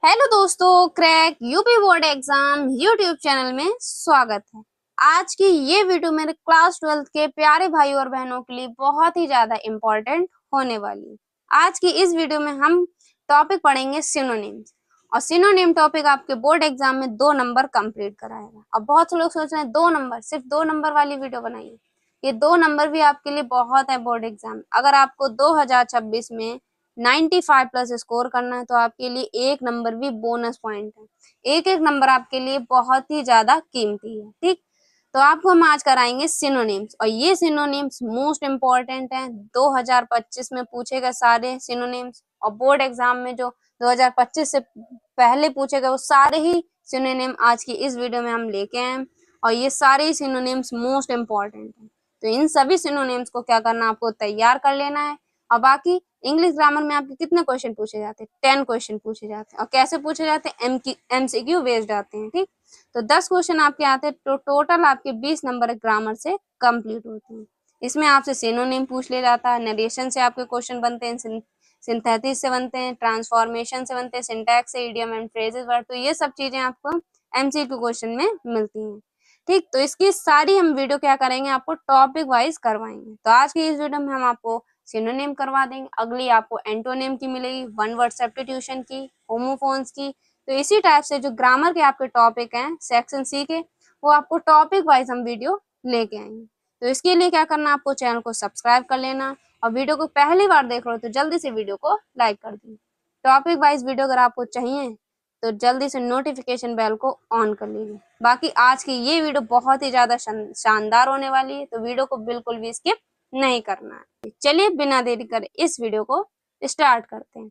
Hello दोस्तों, crack UP board exam YouTube channel में स्वागत है। आज की ये वीडियो मेरे क्लास 12th के प्यारे भाई और बहनों के लिए बहुत ही ज्यादा इम्पोर्टेंट होने वाली है। आज की इस वीडियो में हम टॉपिक पढ़ेंगे सिनोनिम्स, और सिनोनिम टॉपिक आपके बोर्ड एग्जाम में 2 नंबर कंप्लीट कराएगा। अब बहुत से लोग सोच रहे हैं 2 नंबर, सिर्फ 2 नंबर वाली वीडियो बनाइए। ये 2 नंबर भी आपके लिए बहुत है बोर्ड एग्जाम। अगर आपको 2026 में 95 प्लस स्कोर करना है तो आपके लिए 1 नंबर भी बोनस पॉइंट है। एक एक नंबर आपके लिए बहुत ही ज्यादा कीमती है। ठीक, तो आपको हम आज कराएंगे सिनोनिम्स, और ये सिनोनिम्स मोस्ट इम्पोर्टेंट है। 2025 में पूछे गए सारे सिनोनिम्स, और बोर्ड एग्जाम में जो 2025 से पहले पूछे गए वो सारे ही सिनोनिम आज की इस वीडियो में हम लेके आए हैं, और ये सारे ही सिनोनिम्स मोस्ट इम्पोर्टेंट है। तो इन सभी सिनोनिम्स को क्या करना, आपको तैयार कर लेना है। और बाकी इंग्लिश ग्रामर में आपके कितने क्वेश्चन पूछे जाते हैं? 10 क्वेश्चन पूछे जाते हैं। और कैसे पूछे जाते हैं? एमसीक्यू बेस्ड आते हैं। ठीक, तो 10 क्वेश्चन आपके आते हैं, तो टोटल आपके 20 नंबर ग्रामर से कंप्लीट होते हैं। इसमें आपसे सिनोनिम पूछ लिया जाता है, नरेशन से आपके क्वेश्चन बनते हैं, सिंथेसिस से बनते हैं, ट्रांसफॉर्मेशन से बनते हैं, सिंटैक्स से, इडियम एंड फ्रेजेस वर्ड, तो ये सब चीजें आपको एमसीक्यू क्वेश्चन में मिलती हैं। ठीक, तो इसकी सारी हम वीडियो क्या करेंगे, आपको टॉपिक वाइज करवाएंगे। तो आज की इस वीडियो में हम आपको सिनोनिम करवा देंगे, अगली आपको एंटोनिम की मिलेगी, वन वर्ड सब्स्टिट्यूशन की, होमोफोन्स की। तो इसी टाइप से जो ग्रामर के आपके टॉपिक हैं सेक्शन सी के, वो आपको टॉपिक वाइज हम वीडियो लेके आएंगे। तो इसके लिए क्या करना, आपको चैनल को सब्सक्राइब कर लेना, और वीडियो को पहली बार देख रहे हो तो जल्दी से वीडियो को लाइक कर दें। टॉपिक वाइज वीडियो अगर आपको चाहिए तो जल्दी से नोटिफिकेशन बेल को ऑन कर लीजिए। बाकी आज की ये वीडियो बहुत ही ज्यादा शानदार होने वाली है, तो वीडियो को बिल्कुल भी स्किप नहीं करना है। चलिए बिना देरी करे इस वीडियो को स्टार्ट करते हैं।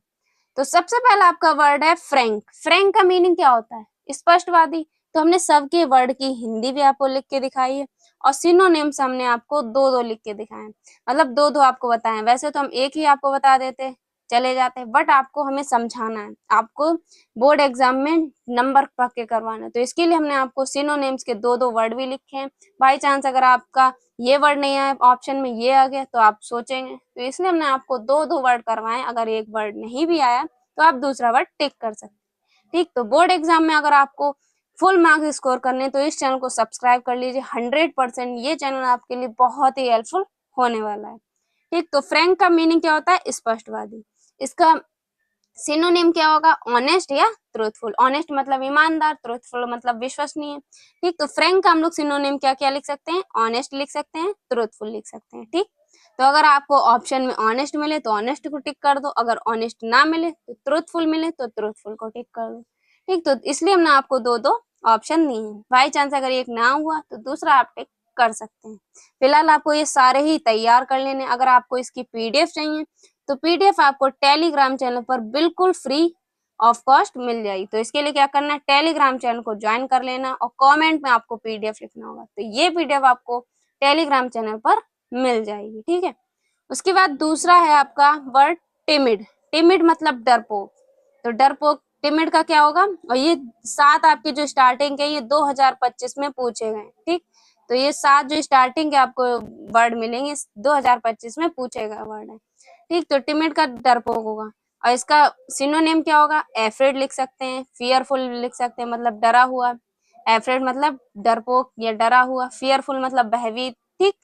तो सबसे पहला आपका वर्ड है फ्रैंक। फ्रैंक का मीनिंग क्या होता है? स्पष्टवादी। तो हमने सबके वर्ड की हिंदी भी आपको लिख के दिखाई है, और सिनोनिम्स हमने आपको दो दो लिख के दिखाए हैं, मतलब दो दो आपको बताए। वैसे तो हम एक ही आपको बता देते चले जाते हैं, बट आपको हमें समझाना है, आपको बोर्ड एग्जाम में नंबर पक्के करवाना है। तो इसके लिए हमने आपको सिनोनिम्स के दो दो वर्ड भी लिखे हैं। बाई चांस अगर आपका ये वर्ड नहीं आया ऑप्शन में, ये आ गया, तो आप सोचेंगे, तो इसलिए हमने आपको दो दो वर्ड करवाए। अगर एक वर्ड नहीं भी आया तो आप दूसरा वर्ड टिक कर सकते हैं। ठीक, तो बोर्ड एग्जाम में अगर आपको फुल मार्क्स स्कोर करने तो इस चैनल को सब्सक्राइब कर लीजिए। 100% ये चैनल आपके लिए बहुत ही हेल्पफुल होने वाला है। ठीक, तो फ्रैंक का मीनिंग क्या होता है? स्पष्टवादी। इसका सिनोनिम क्या होगा? ऑनेस्ट या ट्रूथफुल। ऑनेस्ट मतलब ईमानदार, ट्रूथफुल मतलब विश्वसनीय। ठीक, तो फ्रैंक का हम लोग सिनोनिम क्या क्या लिख सकते हैं? ऑनेस्ट लिख सकते हैं, ट्रूथफुल लिख सकते हैं। ठीक, तो अगर आपको ऑप्शन में ऑनेस्ट मिले तो ऑनेस्ट को टिक कर दो, अगर ऑनेस्ट ना मिले तो ट्रूथफुल मिले तो ट्रूथफुल को टिक कर दो। ठीक, तो इसलिए हमने आपको दो दो ऑप्शन दिए हैं। बाई चांस अगर एक ना हुआ तो दूसरा आप टिक कर सकते हैं। फिलहाल आपको ये सारे ही तैयार कर लेने। अगर आपको इसकी पीडीएफ चाहिए तो पीडीएफ आपको टेलीग्राम चैनल पर बिल्कुल फ्री ऑफ कॉस्ट मिल जाएगी। तो इसके लिए क्या करना है, टेलीग्राम चैनल को ज्वाइन कर लेना, और कमेंट में आपको पीडीएफ लिखना होगा। तो ये पीडीएफ आपको टेलीग्राम चैनल पर मिल जाएगी। ठीक है, उसके बाद दूसरा है आपका वर्ड टिमिड। टिमिड मतलब डरपोक। तो डरपोक टिमिड का क्या होगा? और ये 7 आपके जो स्टार्टिंग के ये 2025 में पूछे गए। ठीक, तो ये 7 जो स्टार्टिंग के आपको वर्ड मिलेंगे 2025 में पूछे गए वर्ड है। ठीक, तो टिमिड का डरपोक होगा, और इसका सिनोनिम क्या होगा? एफ्रेड लिख सकते हैं, फियरफुल लिख सकते हैं, मतलब डरा हुआ। एफ्रेड मतलब डरपोक या डरा हुआ, फियरफुल मतलब भयभीत। ठीक,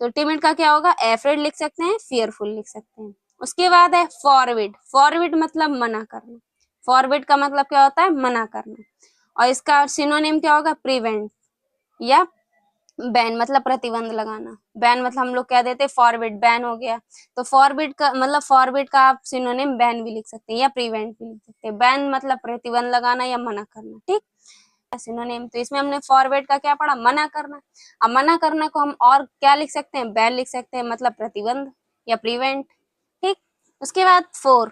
तो टिमिड का क्या होगा? एफ्रेड लिख सकते हैं, फियरफुल लिख सकते हैं। उसके बाद है फॉरवर्ड। फॉरवर्ड मतलब मना करना। फॉरवर्ड का मतलब क्या होता है? मना करना। और इसका सिनोनिम क्या होगा? प्रिवेंट या बैन मतलब प्रतिबंध लगाना। बैन मतलब हम लोग कह देते फॉरवर्ड बैन हो गया, तो फॉरवर्ड का मतलब फॉरवर्ड का आप सिनोनिम बैन भी लिख सकते हैं या प्रिवेंट भी लिख सकते हैं। बैन मतलब प्रतिबंध लगाना या मना करना। ठीक, सिनोनिम तो इसमें हमने फॉरवर्ड का क्या पढ़ा? मना करना। अब मना करना को हम और क्या लिख सकते हैं? बैन लिख सकते हैं, मतलब प्रतिबंध या प्रिवेंट। ठीक, उसके बाद 4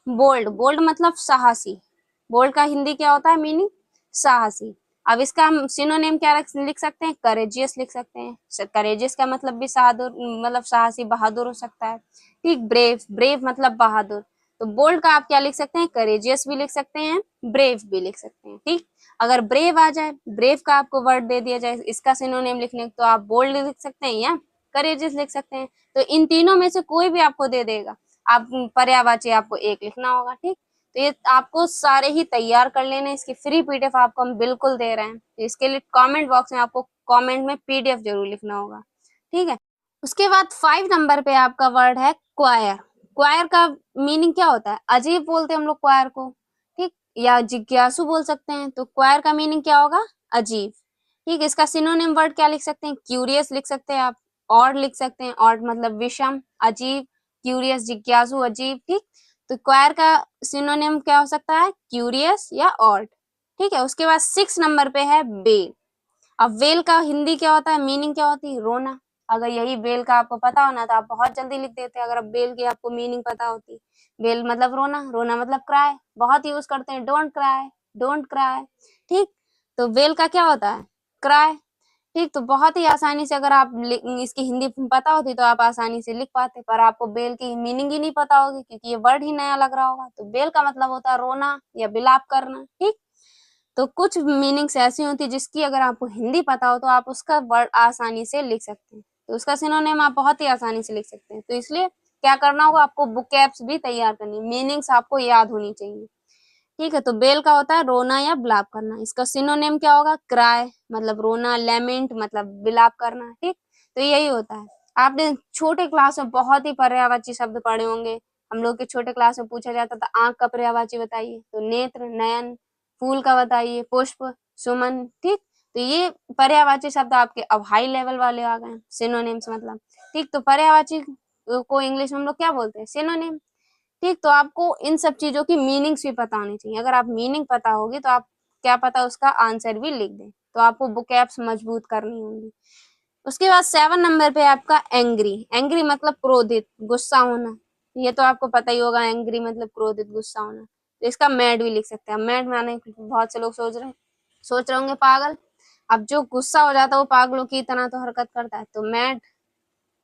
बोल्ड। बोल्ड मतलब साहसी। बोल्ड का हिंदी क्या होता है मीनिंग? साहसी। अब इसका हम सिनोनिम क्या लिख सकते हैं? करेजियस लिख सकते हैं। करेजियस का मतलब भी बहादुर, मतलब साहसी, बहादुर हो सकता है। ठीक, ब्रेव। ब्रेव मतलब बहादुर। तो बोल्ड का आप क्या लिख सकते हैं? करेजियस भी लिख सकते हैं, ब्रेव भी लिख सकते हैं। ठीक, अगर ब्रेव आ जाए, ब्रेव का आपको वर्ड दे दिया जाए इसका सिनोनिम लिखने, तो आप बोल्ड लिख सकते हैं या करेजियस लिख सकते हैं। तो इन तीनों में से कोई भी आपको दे देगा, आप पर्यायवाची आपको एक लिखना होगा। ठीक, तो ये आपको सारे ही तैयार कर लेने, इसकी फ्री पीडीएफ आपको हम बिल्कुल दे रहे हैं। तो इसके लिए कमेंट बॉक्स में आपको कमेंट में पीडीएफ जरूर लिखना होगा, ठीक है। उसके बाद 5 नंबर पे आपका वर्ड है क्वायर। क्वायर का मीनिंग क्या होता है? अजीब बोलते हैं हम लोग क्वायर को, ठीक, या जिज्ञासु बोल सकते हैं। तो क्वायर का मीनिंग क्या होगा? अजीब, ठीक। इसका सिनोनिम वर्ड क्या लिख सकते हैं? क्यूरियस लिख सकते हैं आप, ऑड लिख सकते हैं। ऑड मतलब विषम, अजीब, क्यूरियस जिज्ञासु, अजीब, ठीक। तो क्वायर का सिनोनिम क्या हो सकता है? क्यूरियस या ऑड, ठीक है। उसके बाद 6 नंबर पे है बेल। अब वेल का हिंदी क्या होता है? मीनिंग क्या होती है? रोना। अगर यही बेल का आपको पता होना तो आप बहुत जल्दी लिख देते, अगर अब बेल की आपको मीनिंग पता होती। बेल मतलब रोना, रोना मतलब क्राई, बहुत यूज करते हैं, डोंट क्राई, डोंट क्राई, ठीक। तो बेल का क्या होता है? क्राई, ठीक। तो बहुत ही आसानी से अगर आप इसकी हिंदी पता होती तो आप आसानी से लिख पाते, पर आपको बेल की मीनिंग ही नहीं पता होगी क्योंकि ये वर्ड ही नया लग रहा होगा। तो बेल का मतलब होता है रोना या विलाप करना, ठीक। तो कुछ मीनिंग्स ऐसी होती है जिसकी अगर आपको हिंदी पता हो तो आप उसका वर्ड आसानी से लिख सकते हैं, तो उसका सिनोनिम आप बहुत ही आसानी से लिख सकते हैं। तो इसलिए क्या करना होगा? आपको बुकैप्स भी तैयार करनी, मीनिंग्स आपको याद होनी चाहिए, ठीक है। तो बेल का होता है रोना या विलाप करना, इसका सिनोनिम क्या होगा? क्राई मतलब रोना, लेमेंट मतलब विलाप करना, ठीक। तो यही होता है। आपने छोटे क्लास में बहुत ही पर्यायवाची शब्द पढ़े होंगे। हम लोग के छोटे क्लास में पूछा जाता था आंख का पर्यायवाची बताइए, तो नेत्र, नयन, फूल का बताइए, पुष्प, सुमन, ठीक। तो ये पर्यायवाची शब्द आपके अब हाई लेवल वाले आ गए, सिनोनिम्स मतलब, ठीक। तो पर्यायवाची को इंग्लिश में हम लोग क्या बोलते हैं? सिनोनिम, ठीक। तो आपको इन सब चीजों की मीनिंग्स भी पता होनी चाहिए। अगर आप मीनिंग पता होगी तो आप क्या पता उसका आंसर भी लिख दें। तो आपको बुकैप्स मजबूत करनी होंगी। उसके बाद 7 नंबर पे आपका एंग्री। एंग्री मतलब क्रोधित, गुस्सा होना, ये तो आपको पता ही होगा। एंग्री मतलब क्रोधित, गुस्सा होना। तो इसका मैड भी लिख सकते हैं। मैड माने बहुत से लोग सोच रहे होंगे पागल। अब जो गुस्सा हो जाता है वो पागलों की तरह तो हरकत करता है, तो मैड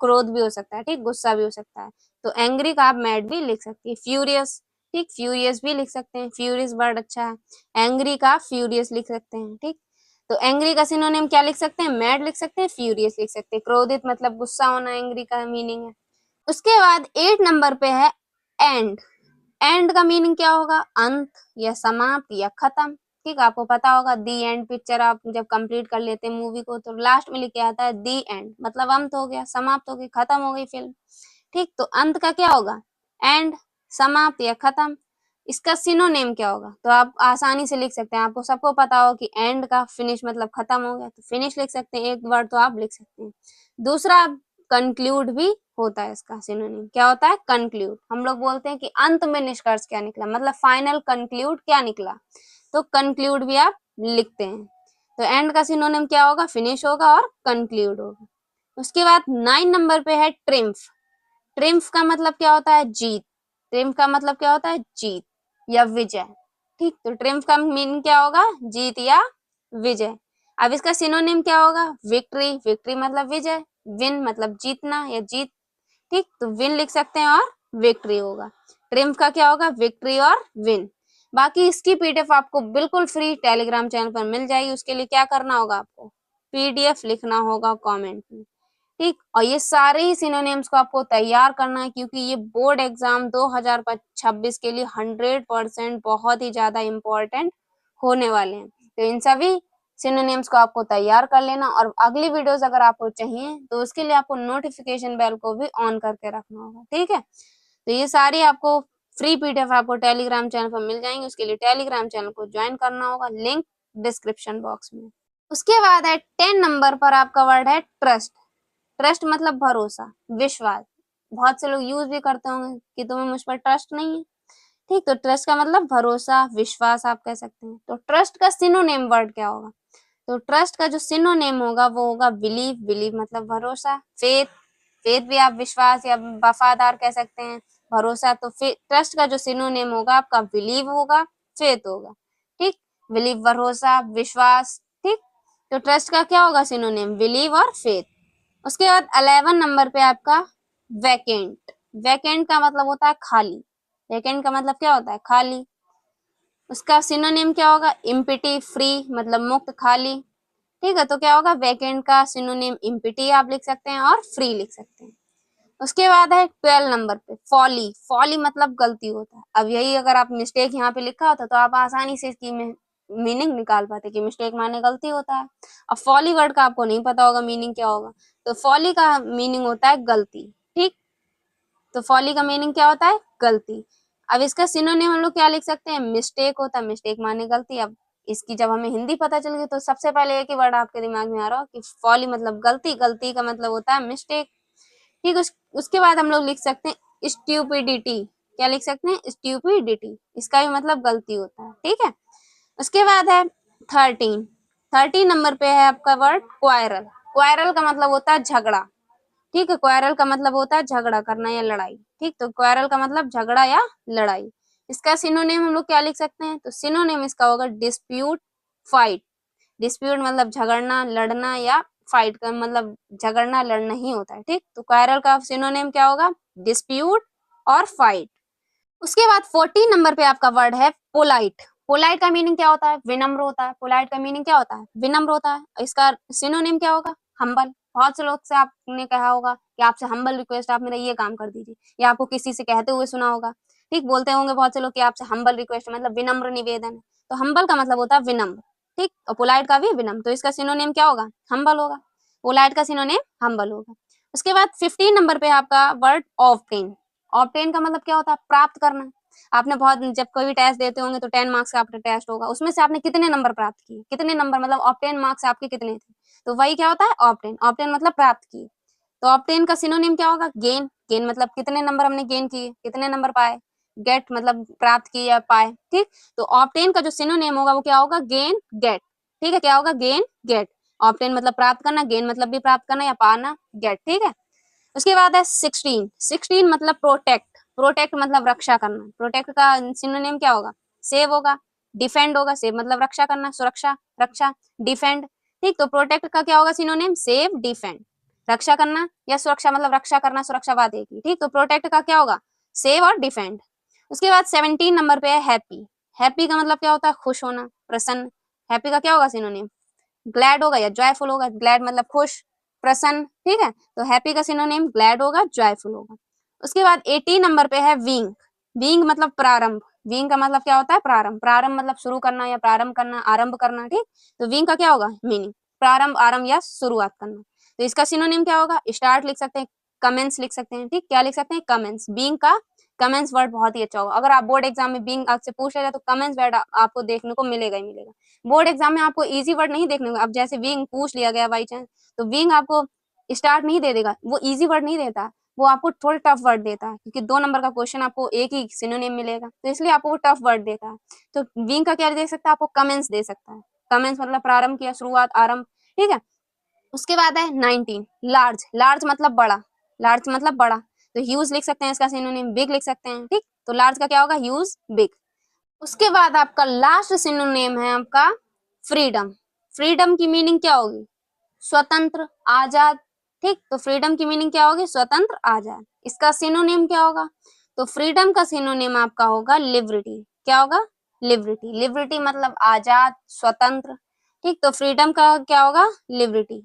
क्रोध भी हो सकता है, ठीक, गुस्सा भी हो सकता है। तो एंग्री का आप मैड भी लिख सकते हैं। फ्यूरियस, ठीक, फ्यूरियस भी लिख सकते हैं, फ्यूरियस वर्ड अच्छा है। एंग्री का फ्यूरियस लिख सकते हैं, ठीक। तो एंग्री का सिनोनिम क्या लिख सकते हैं? मैड लिख सकते हैं, फ्यूरियस लिख सकते हैं। क्रोधित मतलब गुस्सा होना, एंग्री का मीनिंग है। उसके बाद 8 नंबर पे है एंड। एंड का मीनिंग क्या होगा? अंत या समाप्त या खत्म, ठीक। आपको पता होगा दी एंड पिक्चर आप जब कंप्लीट कर लेते हैं मूवी को तो लास्ट में लिख के आता है दी एंड, मतलब अंत हो गया, समाप्त हो गई, खत्म हो गई फिल्म, ठीक। तो अंत का क्या होगा? एंड, समाप्त या खत्म। इसका सिनोनिम क्या होगा? तो आप आसानी से लिख सकते हैं, आपको सबको पता हो कि एंड का फिनिश मतलब खत्म हो गया, तो फिनिश लिख सकते हैं, एक वर्ड तो आप लिख सकते हैं। दूसरा कंक्लूड भी होता है, इसका सिनोनिम क्या होता है? कंक्लूड। हम लोग बोलते हैं कि अंत में निष्कर्ष क्या निकला, मतलब फाइनल कंक्लूड क्या निकला, तो कंक्लूड भी आप लिखते हैं। तो एंड का सिनोनिम क्या होगा? फिनिश होगा और कंक्लूड होगा। उसके बाद 9 नंबर पे है ट्रिम्फ। ट्रिम्फ का मतलब क्या होता है? जीत। ट्रिम्फ का मतलब क्या होता है? जीत या विजय, ठीक। तो ट्रिम्फ का मीनिंग क्या होगा? जीत या विजय। अब इसका सिनोनिम क्या होगा? विक्ट्री। विक्ट्री मतलब विजय, विन मतलब जीतना या जीत, ठीक। तो विन लिख सकते हैं और विक्ट्री होगा। ट्रिम्फ का क्या होगा? विक्ट्री और विन। बाकी इसकी पीडीएफ आपको बिल्कुल फ्री टेलीग्राम चैनल पर मिल जाएगी। उसके लिए क्या करना होगा? आपको पीडीएफ लिखना होगा कमेंट में, ठीक। और ये सारे ही सिनोनिम्स को आपको तैयार करना है क्योंकि ये बोर्ड एग्जाम 2026 के लिए 100% बहुत ही ज्यादा इम्पोर्टेंट होने वाले हैं। तो इन सभी सिनोनिम्स को आपको तैयार कर लेना, और अगली वीडियोस अगर आपको चाहिए तो उसके लिए आपको नोटिफिकेशन बेल को भी ऑन करके रखना होगा, ठीक है। तो ये सारी आपको फ्री पीडीएफ आपको टेलीग्राम चैनल पर मिल जाएंगे। उसके लिए टेलीग्राम चैनल को ज्वाइन करना होगा, लिंक डिस्क्रिप्शन बॉक्स में। उसके बाद है 10 नंबर पर आपका वर्ड है ट्रस्ट। ट्रस्ट मतलब भरोसा, विश्वास। बहुत से लोग यूज भी करते होंगे कि तुम्हें मुझ पर ट्रस्ट नहीं है, ठीक। तो ट्रस्ट का मतलब भरोसा, विश्वास आप कह सकते हैं। तो ट्रस्ट का सिनोनिम वर्ड क्या होगा? तो ट्रस्ट का जो सिनोनिम होगा वो होगा बिलीव। बिलीव मतलब भरोसा। फेथ, फेथ भी आप विश्वास या वफादार कह सकते हैं। भरोसा, तो ट्रस्ट का जो सिनोनिम होगा आपका बिलीव होगा, फेथ होगा, ठीक। बिलीव भरोसा, विश्वास, ठीक। तो ट्रस्ट का क्या होगा सिनोनिम? बिलीव और फेथ। उसके बाद 11 नंबर पे आपका वैकेंट। वैकेंट का मतलब होता है खाली। वैकेंट का मतलब क्या होता है? खाली। उसका सिनोनिम क्या होगा? इम्पिटी, फ्री मतलब मुक्त, खाली, ठीक है। तो क्या होगा? वैकेंट का सिनोनिम इम्पिटी आप लिख सकते हैं और फ्री लिख सकते हैं। उसके बाद है 12 नंबर पे फॉली। फॉली मतलब गलती होता है। अब यही अगर आप मिस्टेक यहाँ पे लिखा होता तो आप आसानी से इसकी मीनिंग निकाल पाते कि मिस्टेक माने गलती होता है। अब फॉली वर्ड का आपको नहीं पता होगा मीनिंग क्या होगा, तो फॉली का मीनिंग होता है गलती। ठीक, तो फॉली का मीनिंग क्या होता है? गलती। अब इसका सिनोनिम हम लोग क्या लिख सकते हैं? मिस्टेक होता है, मिस्टेक माने गलती। अब इसकी जब हमें हिंदी पता चल गई तो सबसे पहले एक ही वर्ड आपके दिमाग में आ रहा हो कि फॉली मतलब गलती, गलती का मतलब होता है मिस्टेक। ठीक, उसके बाद हम लोग लिख सकते हैं स्ट्यूपिडिटी। क्या लिख सकते हैं? स्ट्यूपिडिटी, इसका भी मतलब गलती होता है। ठीक है, उसके बाद है 13। 13 नंबर पे है आपका वर्ड क्वायरल। क्वायरल का मतलब होता है झगड़ा। ठीक है, क्वायरल का मतलब होता है झगड़ा करना या लड़ाई। ठीक, तो क्वायरल का मतलब झगड़ा या लड़ाई। इसका सिनोनिम हम लोग क्या लिख सकते हैं? तो सिनोनिम इसका होगा डिस्प्यूट, फाइट। डिस्प्यूट मतलब झगड़ना, लड़ना, या फाइट का मतलब झगड़ना लड़ना ही होता है। ठीक, तो क्वायरल का सिनोनिम क्या होगा? डिस्प्यूट और फाइट। उसके बाद 14 नंबर पे आपका वर्ड है पोलाइट। पोलाइट का मीनिंग क्या होता है? विनम्र होता है। पोलाइट का मीनिंग क्या होता है? विनम्र होता है। इसका सिनोनिम क्या होगा? हम्बल। बहुत से लोग से आपने कहा होगा कि आपसे हम्बल रिक्वेस्ट, आप मेरा ये काम कर दीजिए, या आपको किसी से कहते हुए सुना होगा। ठीक, बोलते होंगे बहुत से लोग कि आपसे हम्बल रिक्वेस्ट मतलब विनम्र निवेदन है। तो हम्बल का मतलब होता है विनम्र। ठीक, और पोलाइट का भी विनम्र, तो इसका सिनोनिम क्या होगा? हम्बल होगा। पोलाइट का सिनोनिम हम्बल होगा। उसके बाद 15 नंबर पे आपका वर्ड ऑब्टेन। ऑब्टेन का मतलब क्या होता है? प्राप्त करना। आपने बहुत, जब कोई भी टेस्ट देते होंगे तो 10 मार्क्स का आपका टेस्ट होगा, उसमें से आपने कितने नंबर प्राप्त किए, कितने नंबर मतलब ऑब्टेन मार्क्स आपके कितने थे, तो वही क्या होता है? ऑब्टेन। ऑब्टेन मतलब प्राप्त किए। तो ऑब्टेन का सिनोनिम क्या होगा? गेन। गेन मतलब कितने नंबर हमने गेन किए, कितने नंबर पाए। गेट मतलब प्राप्त किए या पाए। ठीक, तो ऑब्टेन का जो सिनोनिम होगा वो क्या होगा? Gain, get. ठीक है, क्या होगा? Gain, gate. ऑब्टेन मतलब प्राप्त करना, गेन मतलब भी प्राप्त करना या पाना, गेट। ठीक है, उसके बाद है 16। 16 मतलब प्रोटेक्ट। प्रोटेक्ट मतलब रक्षा करना। प्रोटेक्ट का सिनोनिम क्या होगा? सेव होगा, डिफेंड होगा। सेव मतलब रक्षा करना, सुरक्षा, रक्षा, डिफेंड। ठीक, तो प्रोटेक्ट का क्या होगा सिनोनिम? Save, defend. रक्षा करना या सुरक्षा मतलब रक्षा करना, सुरक्षा बात एक ही। ठीक, तो प्रोटेक्ट का क्या होगा? सेव और डिफेंड। उसके बाद 17 नंबर पे है हैप्पी। हैप्पी का मतलब क्या होता है? खुश होना, प्रसन्न। हैप्पी का क्या होगा सिनोनिम? ग्लैड होगा या जॉयफुल होगा। ग्लैड मतलब खुश, प्रसन्न। ठीक है, तो हैप्पी का सिनोनिम ग्लैड होगा, जॉयफुल होगा। उसके बाद 18 नंबर पे है विंग। विंग मतलब प्रारंभ। विंग का मतलब क्या होता है? प्रारंभ। प्रारंभ मतलब शुरू करना या प्रारंभ करना, आरंभ करना। ठीक, तो विंग का क्या होगा मीनिंग? प्रारंभ, आरंभ या शुरुआत करना। तो इसका सिनोनिम क्या होगा? स्टार्ट लिख सकते हैं, कमेंस लिख सकते हैं। ठीक, क्या लिख सकते हैं? कमेंस। बीइंग का कमेंस वर्ड बहुत ही अच्छा होगा। अगर आप बोर्ड एग्जाम में बीइंग आपसे पूछ लेगा तो कमेंस वर्ड आपको देखने को मिलेगा ही मिलेगा। बोर्ड एग्जाम में आपको इजी वर्ड नहीं देखने को, अब जैसे विंग पूछ लिया गया बाई चांस, तो विंग आपको स्टार्ट नहीं दे देगा, वो इजी वर्ड नहीं देता, वो आपको थोड़ा टफ वर्ड देता है, क्योंकि 2 नंबर का क्वेश्चन आपको एक ही सिनोनिम मिलेगा, तो इसलिए आपको वो टफ वर्ड देता है। तो विंग का क्या दे सकता है? आपको कमेंस दे सकता है। कमेंस मतलब प्रारंभ किया, शुरुआत, आरंभ। ठीक है, उसके बाद है 19 लार्ज। लार्ज मतलब बड़ा। लार्ज मतलब बड़ा, तो ह्यूज लिख सकते हैं इसका सिनोनिम, बिग लिख सकते हैं। ठीक, तो लार्ज का क्या होगा? Huge, big. उसके बाद आपका लास्ट सिनोनिम है आपका फ्रीडम। फ्रीडम की मीनिंग क्या होगी? स्वतंत्र, आजाद। ठीक, तो फ्रीडम की मीनिंग क्या होगी? स्वतंत्र, आजाद। इसका सिनोनिम क्या होगा? तो फ्रीडम का सिनोनिम आपका होगा लिबर्टी। क्या होगा? लिबर्टी। लिबर्टी मतलब आजाद, स्वतंत्र। ठीक, तो फ्रीडम का क्या होगा? लिबर्टी।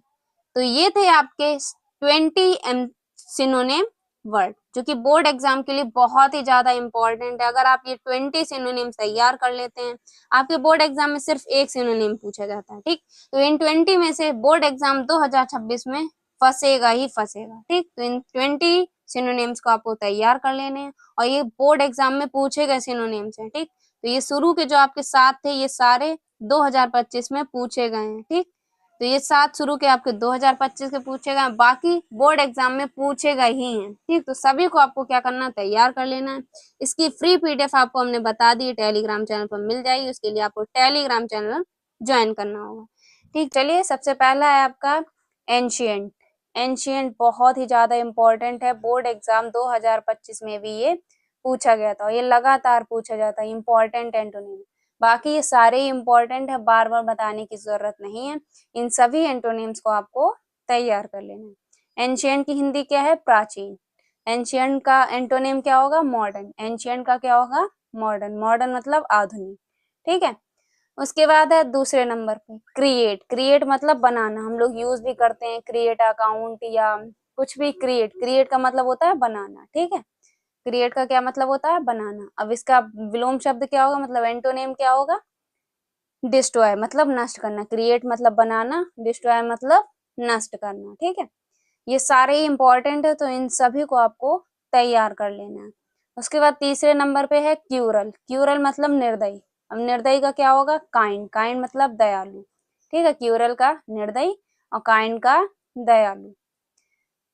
तो ये थे आपके 20 सिनोनिम वर्ड, जो कि बोर्ड एग्जाम के लिए बहुत ही ज्यादा इंपॉर्टेंट है। अगर आप ये 20 सिनोनिम्स तैयार कर लेते हैं, आपके बोर्ड एग्जाम में सिर्फ एक सिनोनिम पूछा जाता है। ठीक, तो इन 20 में से बोर्ड एग्जाम 2026 में फंसेगा ही फंसेगा। ठीक, तो इन 20 सिनोनिम्स को आपको तैयार कर लेने हैं, और ये बोर्ड एग्जाम में पूछे गए सिनोनिम्स हैं। ठीक, तो ये शुरू के जो आपके 7 थे, ये सारे 2025 में पूछे गए हैं। ठीक, तो ये 7 शुरू के आपके 2025 के पूछेगा, बाकी बोर्ड एग्जाम में पूछेगा ही है। ठीक, तो सभी को आपको क्या करना है? तैयार कर लेना है। इसकी फ्री पीडीएफ आपको हमने बता दी, टेलीग्राम चैनल पर मिल जाएगी। उसके लिए आपको टेलीग्राम चैनल ज्वाइन करना होगा। ठीक, चलिए, सबसे पहला है आपका एंशिएंट। एंशिएंट बहुत ही ज्यादा इंपॉर्टेंट है, बोर्ड एग्जाम 2025 में भी ये पूछा गया था, ये लगातार पूछा जाता है, इंपॉर्टेंट एंटोनिम। बाकी ये सारे ही इंपॉर्टेंट है, बार बार बताने की जरूरत नहीं है। इन सभी एंटोनिम्स को आपको तैयार कर लेना है। एंशिएंट की हिंदी क्या है? प्राचीन। एंशिएंट का एंटोनिम क्या होगा? मॉडर्न। एंशिएंट का क्या होगा? मॉडर्न। मॉडर्न मतलब आधुनिक। ठीक है, उसके बाद है दूसरे नंबर पे क्रिएट। क्रिएट मतलब बनाना, हम लोग यूज भी करते हैं क्रिएट अकाउंट या कुछ भी क्रिएट, क्रिएट का मतलब होता है बनाना, ठीक है। क्रिएट का क्या मतलब होता है? बनाना। अब इसका विलोम शब्द क्या होगा, मतलब एंटोनिम क्या होगा? डिस्ट्रॉय मतलब नष्ट करना। क्रिएट मतलब बनाना, डिस्ट्रॉय मतलब नष्ट करना, ठीक है। ये सारे इंपॉर्टेंट है, तो इन सभी को आपको तैयार कर लेना है। उसके बाद तीसरे नंबर पे है क्यूरल। क्यूरल मतलब निर्दयी। अब निर्दयी का क्या होगा? काइंड। काइंड मतलब दयालु, ठीक है। क्यूरल का निर्दयी और काइंड का दयालु।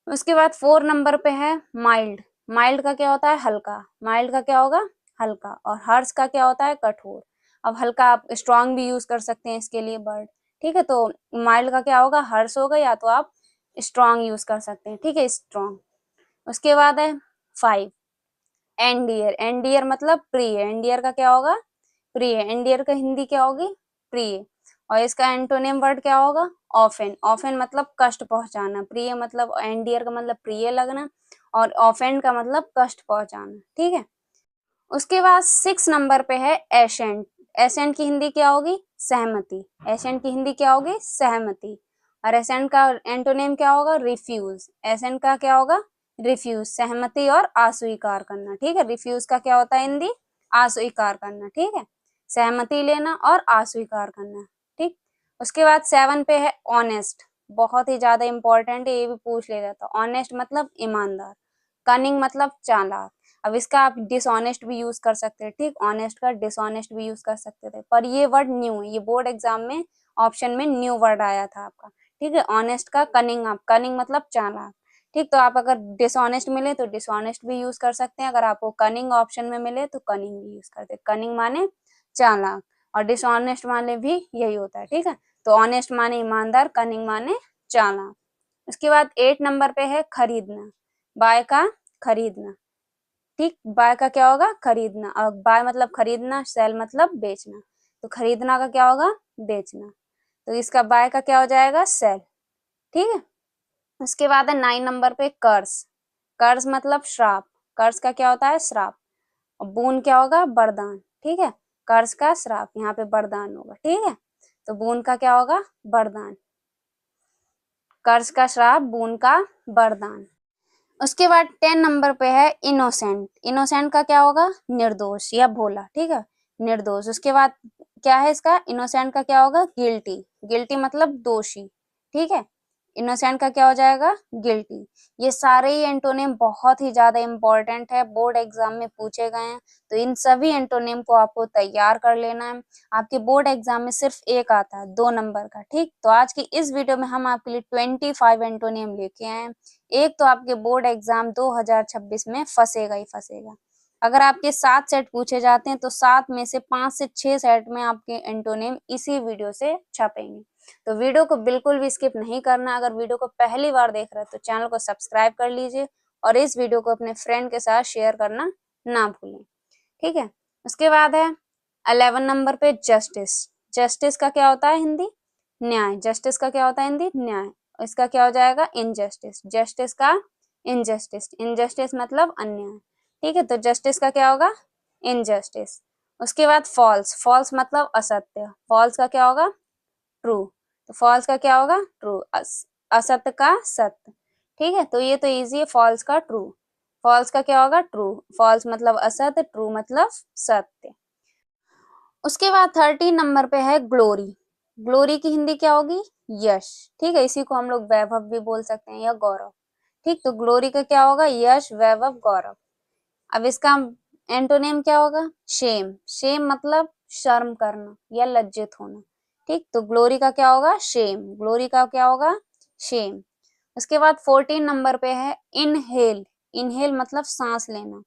उसके बाद 4 नंबर पे है माइल्ड। माइल्ड का क्या होता है? हल्का। माइल्ड का क्या होगा? हल्का। और हर्ष का क्या होता है? कठोर। अब हल्का आप स्ट्रांग भी यूज कर सकते हैं इसके लिए वर्ड, ठीक है। तो माइल्ड का क्या होगा? हर्ष होगा, या तो आप स्ट्रांग यूज कर सकते हैं, ठीक है, स्ट्रांग। उसके बाद है 5 एंडियर। एंडियर मतलब प्रिय। एंडियर का क्या होगा? प्रिय। एंडियर का हिंदी क्या होगी? प्रिय। और इसका एंटोनिम वर्ड क्या होगा? ऑफेन। ऑफेन मतलब कष्ट पहुंचाना। प्रिय मतलब, एंडियर का मतलब प्रिय लगना, और ऑफेन का मतलब कष्ट पहुंचाना, ठीक है। उसके बाद 6 नंबर पे है एसेंट। एसेंट की हिंदी क्या होगी? सहमति। एसेंट की हिंदी क्या होगी? सहमति। और एसेंट का एंटोनिम क्या होगा? रिफ्यूज। एसेंट का क्या होगा? रिफ्यूज। सहमति और अस्वीकार करना, ठीक है। रिफ्यूज का क्या होता है हिंदी? अस्वीकार करना, ठीक है। सहमति लेना और अस्वीकार करना, ठीक। उसके बाद 7 पे है ऑनेस्ट। बहुत ही ज्यादा इंपॉर्टेंट है, ये भी पूछ ले जाता। ऑनेस्ट मतलब ईमानदार। कनिंग मतलब चालाक। अब इसका आप डिसऑनेस्ट भी यूज कर सकते हैं, ठीक। ऑनेस्ट का डिसऑनेस्ट भी यूज कर सकते थे, पर ये वर्ड न्यू है, ये बोर्ड एग्जाम में ऑप्शन में न्यू वर्ड आया था आपका, ठीक है। ऑनेस्ट का कनिंग, आप कनिंग मतलब चालाक, ठीक। तो आप अगर डिसऑनेस्ट मिले तो डिसऑनेस्ट भी यूज कर सकते हैं, अगर आपको कनिंग ऑप्शन में मिले तो कनिंग भी यूज करते हैं। कनिंग माने चालाक और डिसऑनेस्ट माने भी यही होता है, ठीक है। तो ऑनेस्ट माने ईमानदार, कनिंग माने चालाक। उसके बाद 8 नंबर पे है खरीदना। बाय का खरीदना, ठीक। बाय का क्या होगा? खरीदना। और बाय मतलब खरीदना, सेल मतलब बेचना, तो खरीदना का क्या होगा? बेचना। तो इसका बाय का क्या हो जाएगा? सेल, ठीक है। उसके बाद है 9 नंबर पे कर्स। कर्स मतलब श्राप। कर्स का क्या होता है? श्राप। और बून क्या होगा? वरदान, ठीक है। कर्स का श्राप, यहाँ पे वरदान होगा, ठीक है। तो बून का क्या होगा? वरदान। कर्स का श्राप, बून का वरदान। उसके बाद 10 नंबर पे है इनोसेंट। इनोसेंट का क्या होगा? निर्दोष या भोला, ठीक है, निर्दोष। उसके बाद क्या है इसका? इनोसेंट का क्या होगा? गिल्टी। गिल्टी मतलब दोषी, ठीक है। इनोसेंट का क्या हो जाएगा? गिल्टी। ये सारे ही एंटोनिम बहुत ही ज्यादा इंपॉर्टेंट है, बोर्ड एग्जाम में पूछे गए हैं, तो इन सभी एंटोनिम को आपको तैयार कर लेना है। आपके बोर्ड एग्जाम में सिर्फ एक आता है 2 नंबर का, ठीक। तो आज की इस वीडियो में हम आपके लिए 25 एंटोनिम लेके आए हैं। एक तो आपके बोर्ड एग्जाम 2026 में फंसेगा ही फंसेगा। अगर आपके 7 सेट पूछे जाते हैं तो 7 में से 5 से 6 सेट में आपके एंटोनिम इसी वीडियो से छपेंगे। तो वीडियो को बिल्कुल भी स्किप नहीं करना। अगर वीडियो को पहली बार देख रहे हैं तो चैनल को सब्सक्राइब कर लीजिए और इस वीडियो को अपने फ्रेंड के साथ शेयर करना ना भूलें, ठीक है। उसके बाद है 11 नंबर पे जस्टिस। जस्टिस का क्या होता है हिंदी? न्याय। जस्टिस का क्या होता है हिंदी? न्याय। इसका क्या हो जाएगा? इनजस्टिस। जस्टिस का इनजस्टिस। इनजस्टिस मतलब अन्याय, ठीक है। तो जस्टिस का क्या होगा? इनजस्टिस। उसके बाद फॉल्स। फॉल्स मतलब असत्य। फॉल्स का क्या होगा? ट्रू। तो फॉल्स का क्या होगा? ट्रू। असत्य का सत्य, ठीक है। तो ये तो इजी है, फॉल्स का ट्रू। फॉल्स का क्या होगा? ट्रू। फॉल्स मतलब असत्य, ट्रू मतलब सत्य। उसके बाद 13 नंबर पे है ग्लोरी। ग्लोरी की हिंदी क्या होगी? यश, ठीक है। इसी को हम लोग वैभव भी बोल सकते हैं या गौरव, ठीक। तो ग्लोरी का क्या होगा? यश, वैभव, गौरव। अब इसका एंटोनिम क्या होगा? शेम। शेम मतलब शर्म करना या लज्जित होना, ठीक। तो ग्लोरी का क्या होगा? शेम। ग्लोरी का क्या होगा? शेम। उसके बाद 14 नंबर पे है इनहेल। इनहेल मतलब सांस लेना।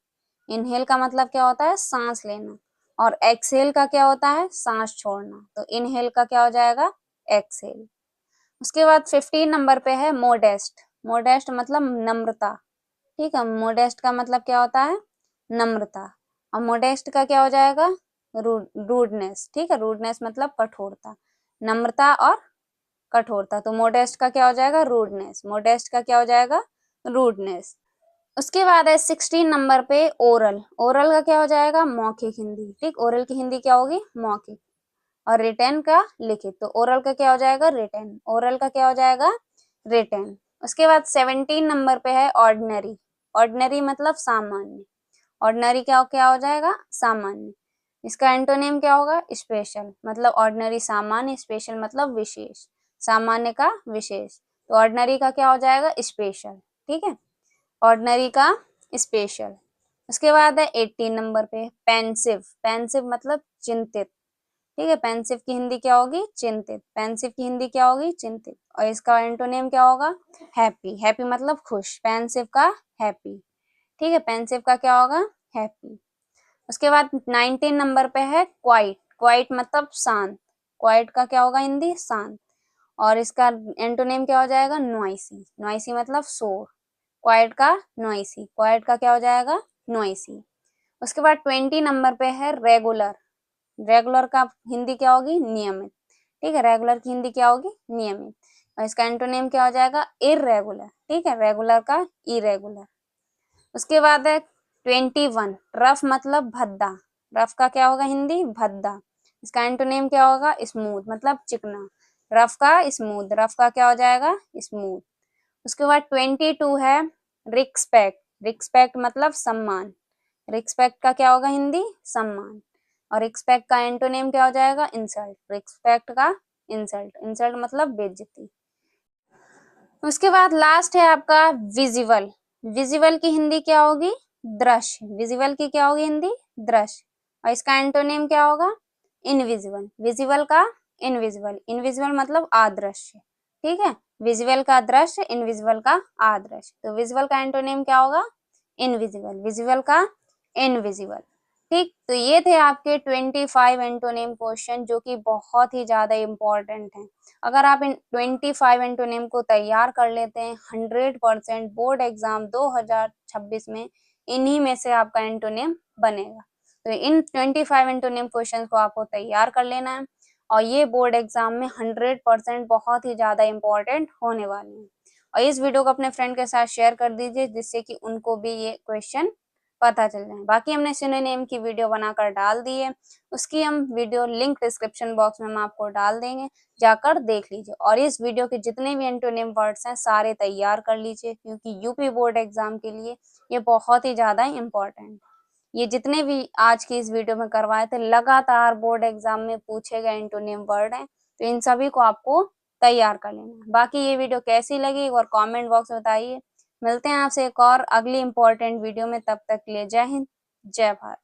इनहेल का मतलब क्या होता है? सांस लेना। और एक्सहेल का क्या होता है? सांस छोड़ना। तो इनहेल का क्या हो जाएगा? एक्सहेल। उसके बाद 15 नंबर पे है मोडेस्ट। मोडेस्ट मतलब नम्रता, ठीक है। मोडेस्ट का मतलब क्या होता है? नम्रता। और मोडेस्ट का क्या हो जाएगा? रूडनेस, ठीक है। रूडनेस मतलब कठोरता। नम्रता और कठोरता। तो मोडेस्ट का क्या हो जाएगा? रूडनेस। मोडेस्ट का क्या हो जाएगा? रूडनेस। उसके बाद है 16 नंबर पे ओरल। ओरल का क्या हो जाएगा? मौखिक हिंदी, ठीक। ओरल की हिंदी क्या होगी? मौखिक। और रिटेन का लिखित। तो ओरल का क्या हो जाएगा? रिटेन। ओरल का क्या हो जाएगा? रिटेन। उसके बाद 17 नंबर पे है ऑर्डिनरी। ऑर्डिनरी मतलब सामान्य। ऑर्डिनरी क्या क्या हो जाएगा? सामान्य। इसका एंटोनिम क्या होगा? स्पेशल। मतलब ऑर्डिनरी सामान्य, स्पेशल मतलब विशेष। सामान्य का विशेष, तो ऑर्डिनरी का क्या हो जाएगा? स्पेशल। ठीक है, ऑर्डिनरी का स्पेशल। उसके बाद है 18 नंबर पे पेंसिव। पेंसिव मतलब चिंतित। ठीक है, पेंसिव की हिंदी क्या होगी? चिंतित। पेंसिव की हिंदी क्या होगी? चिंतित। और इसका एंटोनिम क्या होगा? हैप्पी। हैप्पी मतलब खुश। पेंसिव का हैप्पी। ठीक है, पेंसिव का क्या होगा? हैप्पी। उसके बाद 19 नंबर पे है क्वाइट। क्वाइट मतलब शांत। क्वाइट का क्या होगा हिंदी? शांत। और इसका एंटोनिम क्या हो जाएगा? नॉइसी। नॉइसी मतलब शोर। क्वाइट का नॉइसी। क्वाइट का क्या हो जाएगा? नॉइसी। उसके बाद 20 नंबर पे है रेगुलर। रेगुलर का हिंदी क्या होगी? नियमित। ठीक है, रेगुलर की हिंदी क्या होगी? नियमित। और इसका एंटोनिम क्या हो जाएगा? इररेगुलर। ठीक है, रेगुलर का इरेगुलर। उसके बाद है 21 रफ मतलब भद्दा। रफ का क्या होगा हिंदी? भद्दा। इसका एंटोनिम क्या होगा? स्मूथ मतलब चिकना। रफ का स्मूथ। रफ का क्या हो जाएगा? स्मूथ। उसके बाद 22 है रिस्पेक्ट। रिस्पेक्ट मतलब सम्मान। रिस्पेक्ट का क्या होगा हिंदी? सम्मान। और रिस्पेक्ट का एंटोनिम क्या हो जाएगा? इंसल्ट। रिस्पेक्ट का इंसल्ट। इंसल्ट मतलब बेइज्जती। उसके बाद लास्ट है आपका विजिबल। विजिबल की हिंदी क्या होगी? दृश्य। विजिबल की क्या होगी हिंदी? दृश्य। और इसका एंटोनिम क्या होगा? इनविजिबल। विजिबल का इनविजिबल। इनविजिबल मतलब अदृश्य। ठीक है, विजिबल का दृश्य, इनविजिबल का अदृश्य। तो विजिबल का एंटोनिम क्या होगा? इनविजिबल। विजिबल का इनविजिबल। ठीक, तो ये थे आपके 25 एंटोनिम क्वेश्चन जो कि बहुत ही ज्यादा इम्पोर्टेंट हैं। अगर आप इन 25 एंटोनिम को तैयार कर लेते हैं 100% बोर्ड एग्जाम 2026 में इन्हीं में से आपका एंटोनिम बनेगा। तो इन 25 एंटोनिम क्वेश्चन को आपको तैयार कर लेना है और ये बोर्ड एग्जाम में 100% बहुत ही ज्यादा इम्पोर्टेंट होने वाले हैं। और इस वीडियो को अपने फ्रेंड के साथ शेयर कर दीजिए जिससे कि उनको भी ये क्वेश्चन पता चल जाए। बाकी हमने सिनोनिम की वीडियो बनाकर डाल दी है, उसकी हम वीडियो लिंक डिस्क्रिप्शन बॉक्स में हम आपको डाल देंगे, जाकर देख लीजिए। और इस वीडियो के जितने भी एंटोनिम वर्ड्स हैं सारे तैयार कर लीजिए क्योंकि यूपी बोर्ड एग्जाम के लिए ये बहुत ही ज्यादा इम्पोर्टेंट। ये जितने भी आज की इस वीडियो में करवाए थे लगातार बोर्ड एग्जाम में पूछे गए एंटोनिम वर्ड हैं, तो इन सभी को आपको तैयार कर लेना। बाकी ये वीडियो कैसी लगी और कमेंट बॉक्स में बताइए। मिलते हैं आपसे एक और अगली इंपॉर्टेंट वीडियो में, तब तक के लिए जय हिंद, जय भारत।